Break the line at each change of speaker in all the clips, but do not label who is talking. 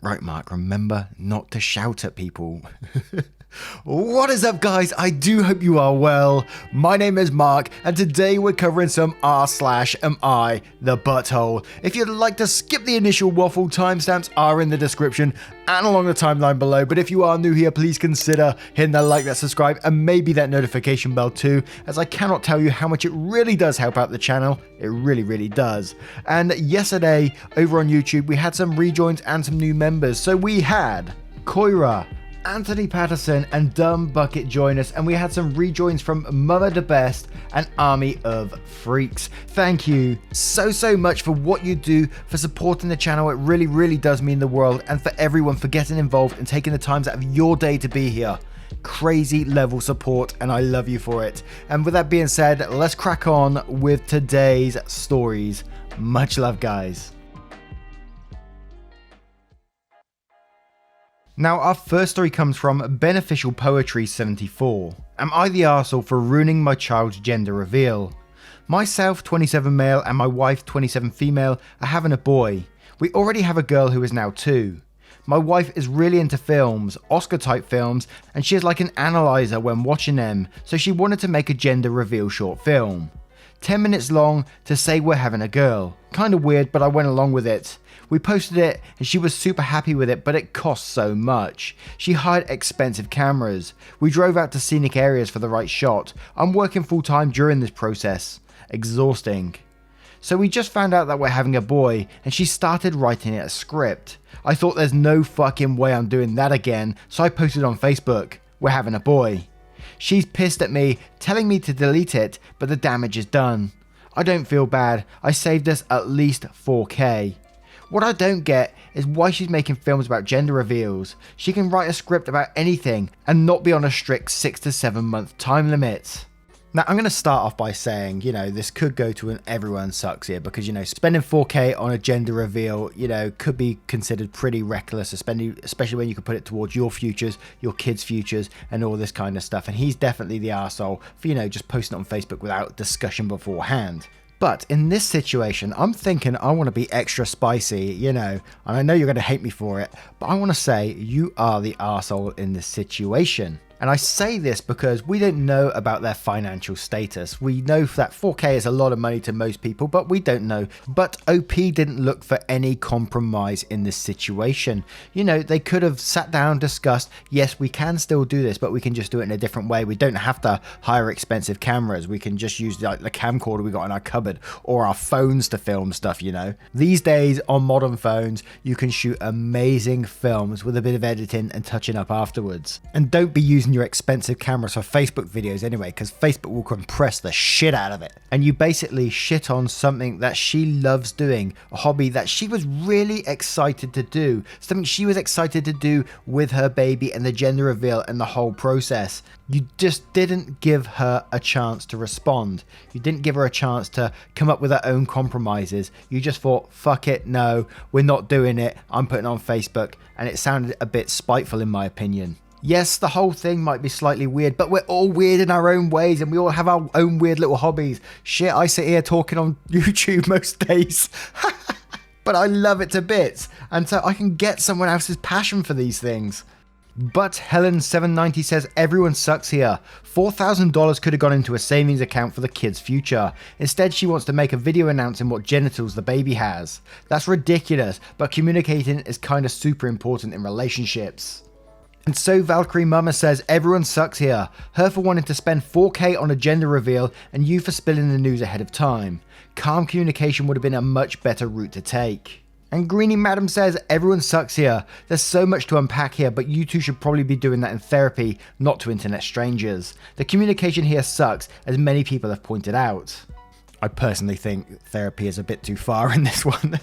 Right, Mark, remember not to shout at people. What is up, guys? I do hope you are well. My name is Mark, and today we're covering some r/am I the butthole. If you'd like to skip the initial waffle, timestamps are in the description and along the timeline below. But if you are new here, please consider hitting that like, that subscribe, and maybe that notification bell too, as I cannot tell you how much it really does help out the channel. It really does. And yesterday, over on YouTube, we had some rejoins and some new members. So we had Koira, Anthony Patterson, and Dumb Bucket join us, and we had some rejoins from Mother the Best and Army of Freaks. Thank you so much for what you do, for supporting the channel. It really does mean the world, and for everyone for getting involved and taking the times out of your day to be here. Crazy level support, and I love you for it. And with that being said, let's crack on with today's stories. Much love, guys. Now, our first story comes from Beneficial Poetry 74. Am I the arsehole for ruining my child's gender reveal? Myself, 27 male, and my wife, 27 female, are having a boy. We already have a girl who is now 2. My wife is really into films, Oscar type films, and she is like an analyzer when watching them, so she wanted to make a gender reveal short film. 10 minutes long to say we're having a girl. Kinda weird, but I went along with it. We posted it and she was super happy with it, but it cost so much. She hired expensive cameras. We drove out to scenic areas for the right shot. I'm working full time during this process. Exhausting. So we just found out that we're having a boy, and she started writing it a script. I thought there's no fucking way I'm doing that again, so I posted on Facebook, we're having a boy. She's pissed at me, telling me to delete it, but the damage is done. I don't feel bad. I saved us at least 4K. What I don't get is why she's making films about gender reveals. She can write a script about anything and not be on a strict 6 to 7 month time limit. Now, I'm going to start off by saying, this could go to an everyone sucks here because, spending 4K on a gender reveal, could be considered pretty reckless, especially when you could put it towards your futures, your kids' futures, and all this kind of stuff. And he's definitely the arsehole for, just posting it on Facebook without discussion beforehand. But in this situation, I'm thinking I want to be extra spicy, and I know you're going to hate me for it, but I want to say you are the arsehole in this situation. And I say this because we don't know about their financial status. We know that 4K is a lot of money to most people, but we don't know. But OP didn't look for any compromise in this situation. They could have sat down, discussed, yes, we can still do this, but we can just do it in a different way. We don't have to hire expensive cameras. We can just use like the camcorder we got in our cupboard or our phones to film stuff, These days on modern phones, you can shoot amazing films with a bit of editing and touching up afterwards. And don't be using your expensive cameras for Facebook videos anyway, because Facebook will compress the shit out of it. And you basically shit on something that she loves doing, a hobby that she was really excited to do, something she was excited to do with her baby and the gender reveal and the whole process. You just didn't give her a chance to respond. You didn't give her a chance to come up with her own compromises. You just thought, fuck it, no, we're not doing it, I'm putting it on Facebook. And it sounded a bit spiteful in my opinion. Yes, the whole thing might be slightly weird, but we're all weird in our own ways, and we all have our own weird little hobbies. Shit, I sit here talking on YouTube most days. But I love it to bits, and so I can get someone else's passion for these things. But Helen790 says everyone sucks here. $4,000 could have gone into a savings account for the kid's future. Instead, she wants to make a video announcing what genitals the baby has. That's ridiculous, but communicating is kind of super important in relationships. And so Valkyrie Mama says everyone sucks here. Her for wanting to spend 4K on a gender reveal, and you for spilling the news ahead of time. Calm communication would have been a much better route to take. And Greenie Madam says everyone sucks here. There's so much to unpack here, but you two should probably be doing that in therapy, not to internet strangers. The communication here sucks, as many people have pointed out. I personally think therapy is a bit too far in this one.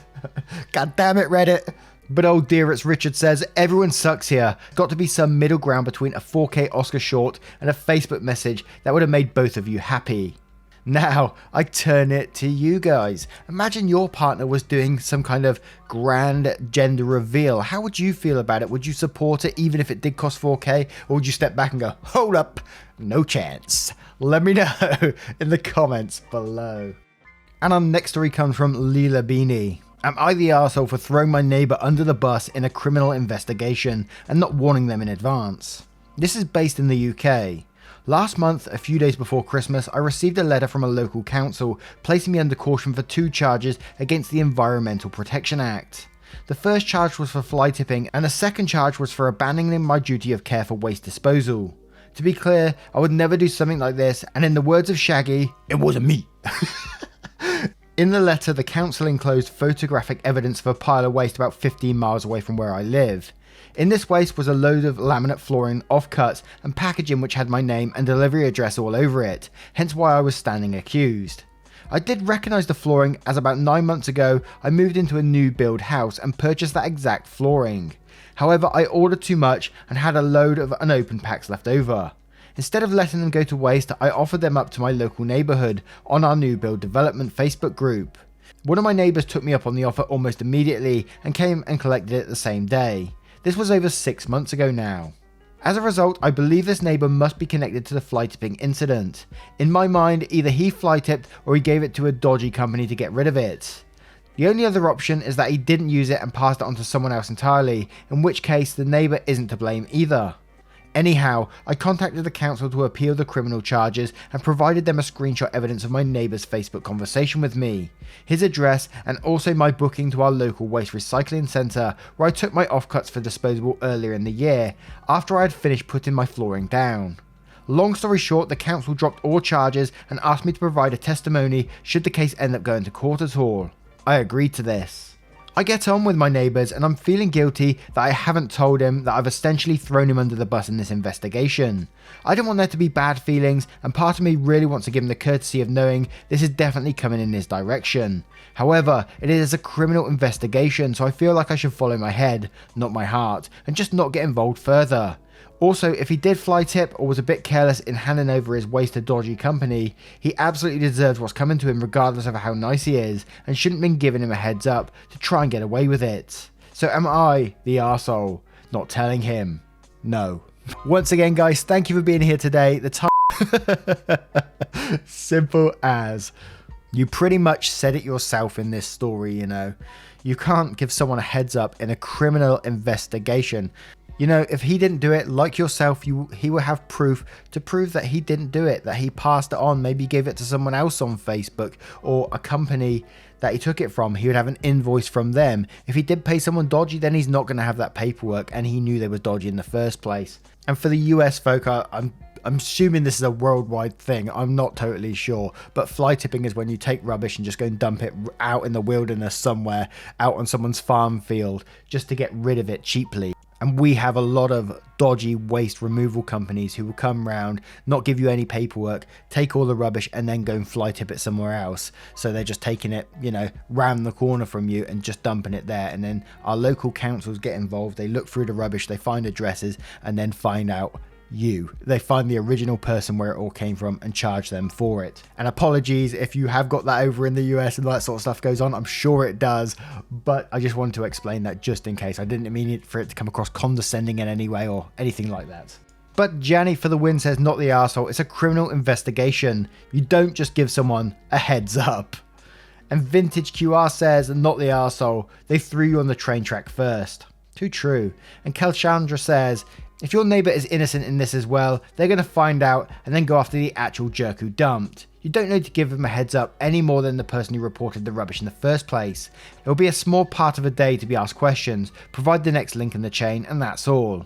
God damn it, Reddit. But oh dear, it's Richard says, everyone sucks here. Got to be some middle ground between a 4K Oscar short and a Facebook message that would have made both of you happy. Now, I turn it to you guys. Imagine your partner was doing some kind of grand gender reveal. How would you feel about it? Would you support it even if it did cost 4K? Or would you step back and go, hold up, no chance? Let me know in the comments below. And our next story comes from Leela Beanie. Am I the arsehole for throwing my neighbour under the bus in a criminal investigation and not warning them in advance? This is based in the UK. Last month, a few days before Christmas, I received a letter from a local council placing me under caution for 2 charges against the Environmental Protection Act. The first charge was for fly tipping and the second charge was for abandoning my duty of care for waste disposal. To be clear, I would never do something like this, and in the words of Shaggy, it wasn't me. In the letter, the council enclosed photographic evidence of a pile of waste about 15 miles away from where I live. In this waste was a load of laminate flooring, offcuts, and packaging which had my name and delivery address all over it, hence why I was standing accused. I did recognise the flooring as about 9 months ago I moved into a new build house and purchased that exact flooring. However, I ordered too much and had a load of unopened packs left over. Instead of letting them go to waste, I offered them up to my local neighbourhood on our new build development Facebook group. One of my neighbours took me up on the offer almost immediately and came and collected it the same day. This was over 6 months ago now. As a result, I believe this neighbour must be connected to the fly tipping incident. In my mind, either he fly tipped or he gave it to a dodgy company to get rid of it. The only other option is that he didn't use it and passed it on to someone else entirely, in which case the neighbour isn't to blame either. Anyhow, I contacted the council to appeal the criminal charges and provided them a screenshot evidence of my neighbour's Facebook conversation with me, his address, and also my booking to our local waste recycling centre where I took my offcuts for disposal earlier in the year after I had finished putting my flooring down. Long story short, the council dropped all charges and asked me to provide a testimony should the case end up going to court at all. I agreed to this. I get on with my neighbours and I'm feeling guilty that I haven't told him that I've essentially thrown him under the bus in this investigation. I don't want there to be bad feelings, and part of me really wants to give him the courtesy of knowing this is definitely coming in his direction. However, it is a criminal investigation, so I feel like I should follow my head, not my heart, and just not get involved further. Also, if he did fly tip or was a bit careless in handing over his waste to dodgy company, he absolutely deserves what's coming to him regardless of how nice he is, and shouldn't have been giving him a heads up to try and get away with it. So am I the arsehole not telling him? No. Once again guys, thank you for being here today. The time simple as. You pretty much said it yourself in this story, you know. You can't give someone a heads up in a criminal investigation. You know, if he didn't do it, like yourself, he will have proof to prove that he didn't do it, that he passed it on, maybe gave it to someone else on Facebook or a company that he took it from. He would have an invoice from them. If he did pay someone dodgy, then he's not going to have that paperwork, and he knew they were dodgy in the first place. And for the US folk, I'm assuming this is a worldwide thing. I'm not totally sure, but fly tipping is when you take rubbish and just go and dump it out in the wilderness somewhere, out on someone's farm field, just to get rid of it cheaply. And we have a lot of dodgy waste removal companies who will come round, not give you any paperwork, take all the rubbish and then go and fly tip it somewhere else. So they're just taking it, you know, round the corner from you and just dumping it there. And then our local councils get involved. They look through the rubbish, they find addresses, and then find out they find the original person where it all came from and charge them for it. And apologies if you have got that over in the US and that sort of stuff goes on. I'm sure it does, but I just wanted to explain that just in case. I didn't mean for it to come across condescending in any way or anything like that. But Janny for the win says, not the arsehole, it's a criminal investigation. You don't just give someone a heads up. And Vintage QR says, not the arsehole, they threw you on the train track first. Too true. And Kelshandra says, if your neighbour is innocent in this as well, they're going to find out and then go after the actual jerk who dumped. You don't need to give them a heads up any more than the person who reported the rubbish in the first place. It will be a small part of a day to be asked questions, provide the next link in the chain, and that's all.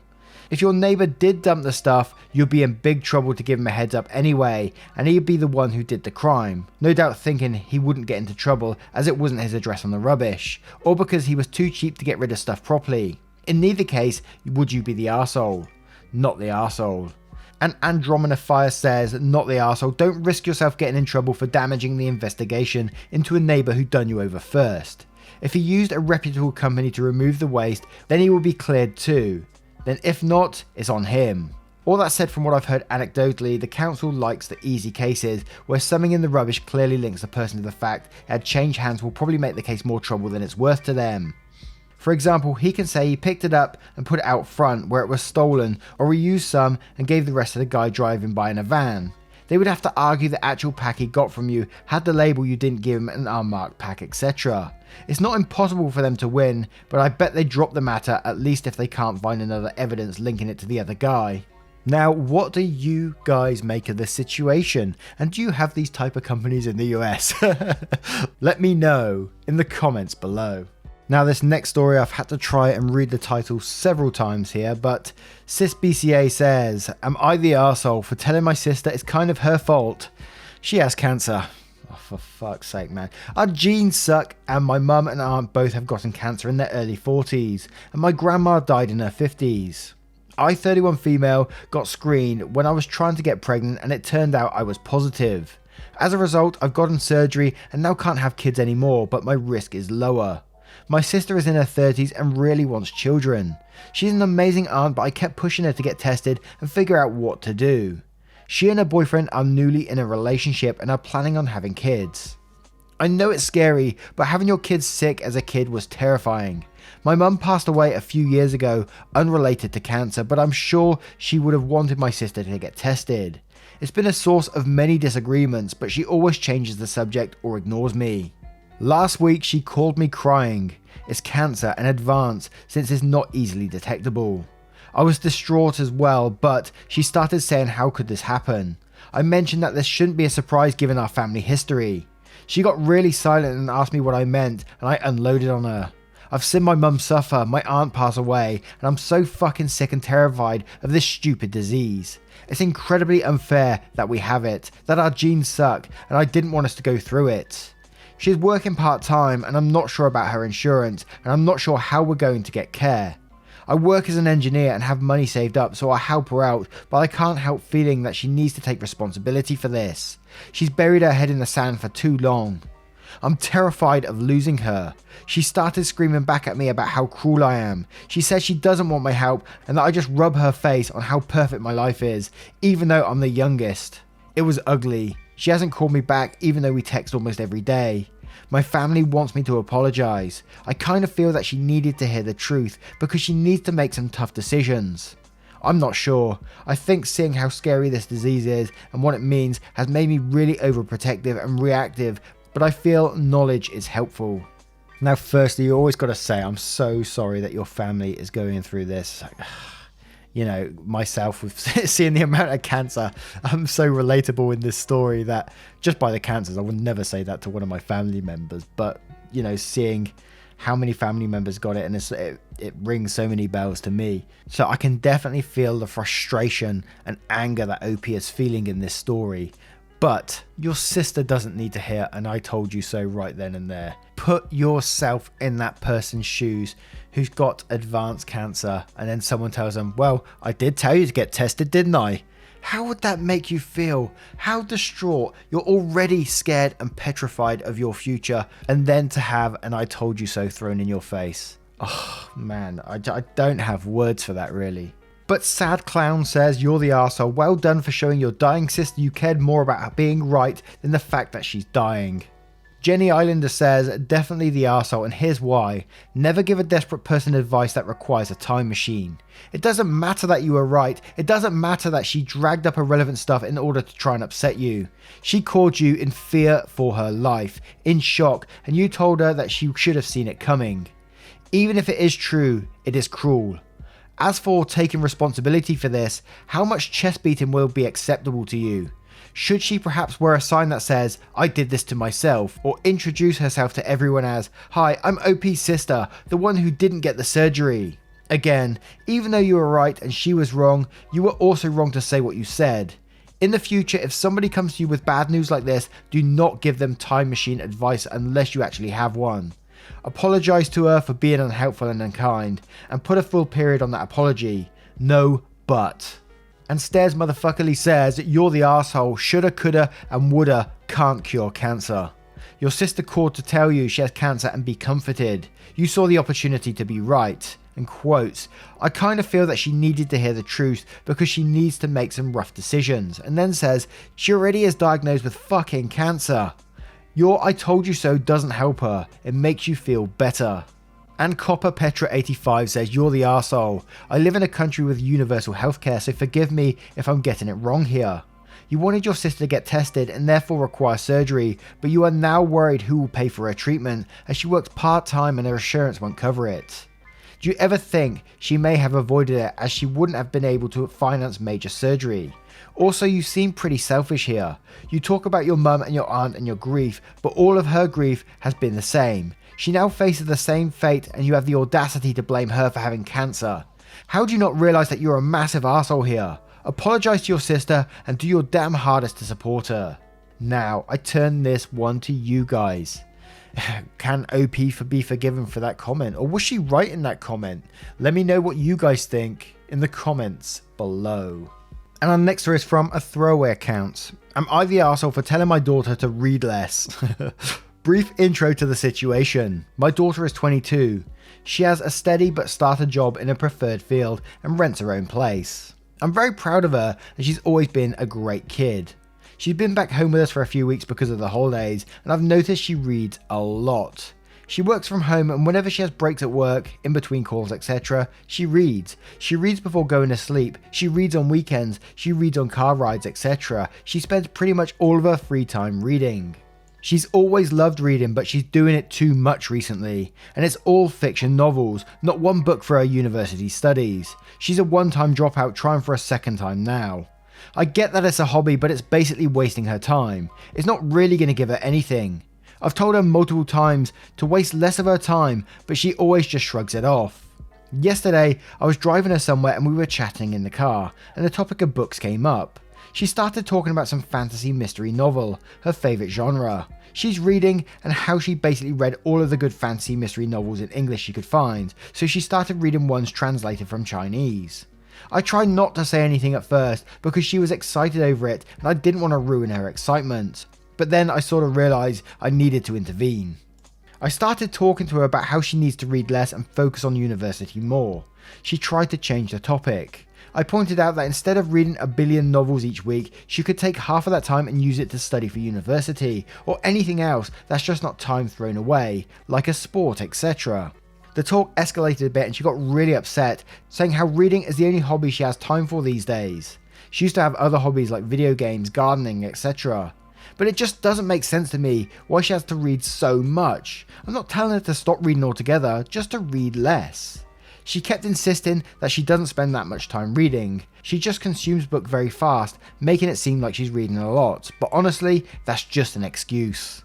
If your neighbour did dump the stuff, you'd be in big trouble to give him a heads up anyway, and he'd be the one who did the crime, no doubt thinking he wouldn't get into trouble as it wasn't his address on the rubbish, or because he was too cheap to get rid of stuff properly. In neither case would you be the arsehole. Not the arsehole. And Andromeda Fire says, not the arsehole, don't risk yourself getting in trouble for damaging the investigation into a neighbour who done you over first. If he used a reputable company to remove the waste, then he will be cleared too. Then if not, it's on him. All that said, from what I've heard anecdotally, the council likes the easy cases where something in the rubbish clearly links the person to the fact it had changed hands will probably make the case more trouble than it's worth to them. For example, he can say he picked it up and put it out front where it was stolen, or he used some and gave the rest to the guy driving by in a van. They would have to argue the actual pack he got from you had the label you didn't give him an unmarked pack, etc. It's not impossible for them to win, but I bet they drop the matter, at least if they can't find another evidence linking it to the other guy. Now, what do you guys make of this situation? And do you have these type of companies in the US? Let me know in the comments below. Now, this next story, I've had to try and read the title several times here, but SisBCA says, am I the arsehole for telling my sister it's kind of her fault? She has cancer. Oh, for fuck's sake, man. Our genes suck, and my mum and aunt both have gotten cancer in their early 40s, and my grandma died in her 50s. I, 31 female, got screened when I was trying to get pregnant, and it turned out I was positive. As a result, I've gotten surgery and now can't have kids anymore, but my risk is lower. My sister is in her 30s and really wants children. She's an amazing aunt, but I kept pushing her to get tested and figure out what to do. She and her boyfriend are newly in a relationship and are planning on having kids. I know it's scary, but having your kids sick as a kid was terrifying. My mum passed away a few years ago, unrelated to cancer, but I'm sure she would have wanted my sister to get tested. It's been a source of many disagreements, but she always changes the subject or ignores me. Last week she called me crying. It's cancer and advanced since it's not easily detectable. I was distraught as well, but she started saying how could this happen. I mentioned that this shouldn't be a surprise given our family history. She got really silent and asked me what I meant, and I unloaded on her. I've seen my mum suffer, my aunt pass away, and I'm so fucking sick and terrified of this stupid disease. It's incredibly unfair that we have it, that our genes suck, and I didn't want us to go through it. She's working part-time and I'm not sure about her insurance, and I'm not sure how we're going to get care. I work as an engineer and have money saved up, so I help her out, but I can't help feeling that she needs to take responsibility for this. She's buried her head in the sand for too long. I'm terrified of losing her. She started screaming back at me about how cruel I am. She says she doesn't want my help and that I just rub her face on how perfect my life is, even though I'm the youngest. It was ugly. She hasn't called me back even though we text almost every day. My family wants me to apologise. I kind of feel that she needed to hear the truth because she needs to make some tough decisions. I'm not sure. I think seeing how scary this disease is and what it means has made me really overprotective and reactive, but I feel knowledge is helpful. Now, firstly, you always got to say, I'm so sorry that your family is going through this. You know, myself with seeing the amount of cancer, I'm so relatable in this story that just by the cancers, I would never say that to one of my family members. But, you know, seeing how many family members got it, and it rings so many bells to me. So I can definitely feel the frustration and anger that OP is feeling in this story. But your sister doesn't need to hear "and I told you so" right then and there. Put yourself in that person's shoes who's got advanced cancer, and then someone tells them, well, I did tell you to get tested, didn't I? How would that make you feel? How distraught? You're already scared and petrified of your future, and then to have "and I told you so" thrown in your face. Oh man, I don't have words for that really. But Sad Clown says, you're the arsehole. Well done for showing your dying sister you cared more about her being right than the fact that she's dying. Jenny Islander says, definitely the arsehole, and here's why. Never give a desperate person advice that requires a time machine. It doesn't matter that you were right. It doesn't matter that she dragged up irrelevant stuff in order to try and upset you. She called you in fear for her life, in shock, and you told her that she should have seen it coming. Even if it is true, it is cruel. As for taking responsibility for this, how much chest beating will be acceptable to you? Should she perhaps wear a sign that says, I did this to myself, or introduce herself to everyone as, hi, I'm OP's sister, the one who didn't get the surgery? Again, even though you were right and she was wrong, you were also wrong to say what you said. In the future, if somebody comes to you with bad news like this, do not give them time machine advice unless you actually have one. Apologise to her for being unhelpful and unkind, and put a full period on that apology. No but. And Stairs motherfuckerly says, you're the arsehole, shoulda, coulda and woulda can't cure cancer. Your sister called to tell you she has cancer and be comforted. You saw the opportunity to be right. And quotes, I kind of feel that she needed to hear the truth because she needs to make some rough decisions. And then says, she already is diagnosed with fucking cancer. Your I told you so doesn't help her, it makes you feel better. And Copper Petra 85 says, you're the arsehole. I live in a country with universal healthcare, so forgive me if I'm getting it wrong here. You wanted your sister to get tested and therefore require surgery, but you are now worried who will pay for her treatment as she works part-time and her insurance won't cover it. Do you ever think she may have avoided it as she wouldn't have been able to finance major surgery? Also, you seem pretty selfish here. You talk about your mum and your aunt and your grief, but all of her grief has been the same. She now faces the same fate and you have the audacity to blame her for having cancer. How do you not realise that you're a massive arsehole here? Apologise to your sister and do your damn hardest to support her. Now, I turn this one to you guys. Can OP be forgiven for that comment? Or was she right in that comment? Let me know what you guys think in the comments below. And our next story is from a throwaway account. Am I the arsehole for telling my daughter to read less? Brief intro to the situation. My daughter is 22. She has a steady but starter job in a preferred field and rents her own place. I'm very proud of her and she's always been a great kid. She's been back home with us for a few weeks because of the holidays and I've noticed she reads a lot. She works from home and whenever she has breaks at work, in between calls etc, she reads. She reads before going to sleep, she reads on weekends, she reads on car rides etc. She spends pretty much all of her free time reading. She's always loved reading, but she's doing it too much recently, and it's all fiction novels, not one book for her university studies. She's a one-time dropout trying for a second time now. I get that it's a hobby, but it's basically wasting her time. It's not really going to give her anything. I've told her multiple times to waste less of her time, but she always just shrugs it off. Yesterday, I was driving her somewhere and we were chatting in the car, and the topic of books came up. She started talking about some fantasy mystery novel, her favourite genre. She's reading and how she basically read all of the good fantasy mystery novels in English she could find, so she started reading ones translated from Chinese. I tried not to say anything at first because she was excited over it and I didn't want to ruin her excitement, but then I sort of realised I needed to intervene. I started talking to her about how she needs to read less and focus on university more. She tried to change the topic. I pointed out that instead of reading a billion novels each week, she could take half of that time and use it to study for university, or anything else that's just not time thrown away, like a sport, etc. The talk escalated a bit and she got really upset, saying how reading is the only hobby she has time for these days. She used to have other hobbies like video games, gardening, etc. But it just doesn't make sense to me why she has to read so much. I'm not telling her to stop reading altogether, just to read less. She kept insisting that she doesn't spend that much time reading. She just consumes books very fast, making it seem like she's reading a lot, but honestly, that's just an excuse.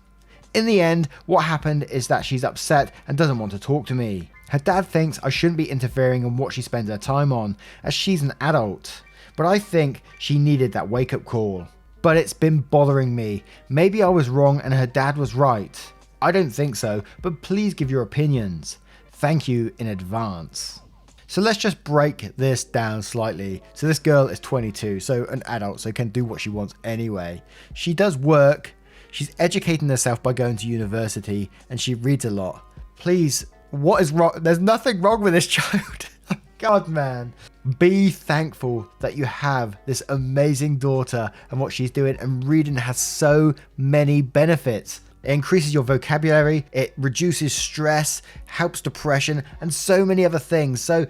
In the end, what happened is that she's upset and doesn't want to talk to me. Her dad thinks I shouldn't be interfering in what she spends her time on, as she's an adult. But I think she needed that wake-up call. But it's been bothering me. Maybe I was wrong and her dad was right. I don't think so, but please give your opinions. Thank you in advance. So let's just break this down slightly. So this girl is 22, so an adult, so can do what she wants anyway. She does work, she's educating herself by going to university, and she reads a lot. Please, what is wrong? There's nothing wrong with this child. God, man. Be thankful that you have this amazing daughter and what she's doing, and reading has so many benefits. It increases your vocabulary, it reduces stress, helps depression, and so many other things. So,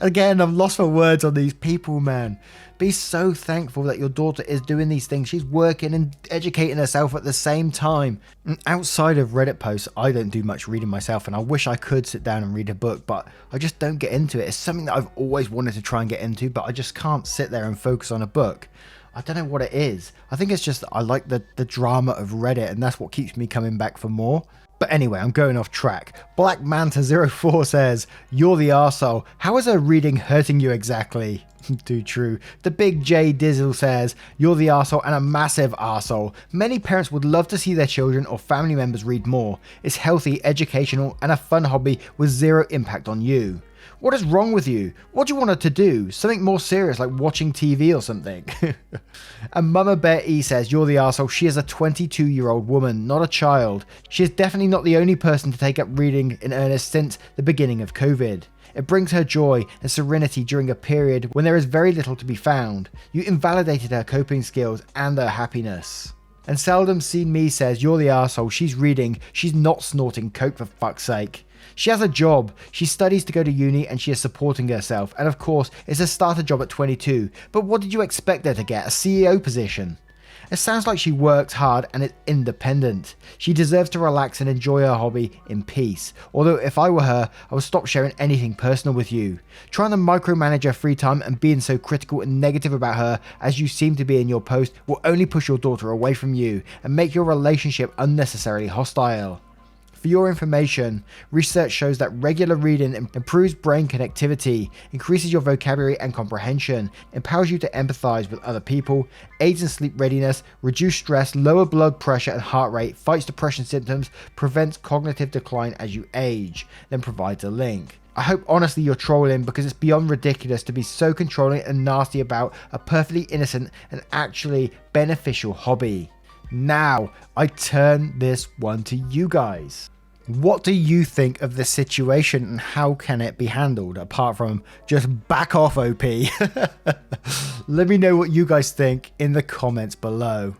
again, I've lost my words on these people, man. Be so thankful that your daughter is doing these things. She's working and educating herself at the same time. And outside of Reddit posts, I don't do much reading myself, and I wish I could sit down and read a book, but I just don't get into it. It's something that I've always wanted to try and get into, but I just can't sit there and focus on a book. I don't know what it is. I think it's just that I like the drama of Reddit, and that's what keeps me coming back for more. But anyway, I'm going off track. Black Manta04 says, "You're the arsehole. How is her reading hurting you exactly?" Too true. The Big J Dizzle says, "You're the arsehole and a massive arsehole. Many parents would love to see their children or family members read more. It's healthy, educational, and a fun hobby with zero impact on you. What is wrong with you? What do you want her to do? Something more serious like watching TV or something." And Mama Bear E says, "You're the arsehole. She is a 22-year-old woman, not a child. She is definitely not the only person to take up reading in earnest since the beginning of COVID. It brings her joy and serenity during a period when there is very little to be found. You invalidated her coping skills and her happiness." And Seldom Seen Me says, "You're the arsehole. She's reading. She's not snorting coke, for fuck's sake." She has a job, she studies to go to uni and she is supporting herself, and of course it's a starter job at 22, but what did you expect her to get, a CEO position? It sounds like she works hard and is independent. She deserves to relax and enjoy her hobby in peace. Although if I were her, I would stop sharing anything personal with you. Trying to micromanage her free time and being so critical and negative about her as you seem to be in your post will only push your daughter away from you and make your relationship unnecessarily hostile. For your information, research shows that regular reading improves brain connectivity, increases your vocabulary and comprehension, empowers you to empathize with other people, aids in sleep readiness, reduces stress, lower blood pressure and heart rate, fights depression symptoms, prevents cognitive decline as you age, then provides a link. I hope honestly you're trolling, because it's beyond ridiculous to be so controlling and nasty about a perfectly innocent and actually beneficial hobby. Now, I turn this one to you guys. What do you think of this situation and how can it be handled, apart from just back off, OP? Let me know what you guys think in the comments below.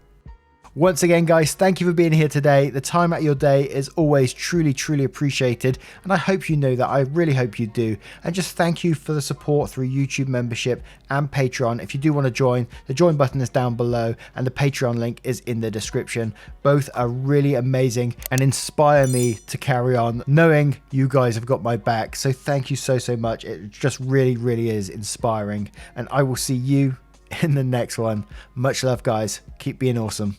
Once again, guys, thank you for being here today. The time out of your day is always truly appreciated, and I hope you know that. I really hope you do. And just thank you for the support through YouTube membership and Patreon. If you do want to join, the join button is down below and the Patreon link is in the description. Both are really amazing and inspire me to carry on knowing you guys have got my back. So thank you so much. It just really is inspiring, and I will see you in the next one. Much love, guys. Keep being awesome.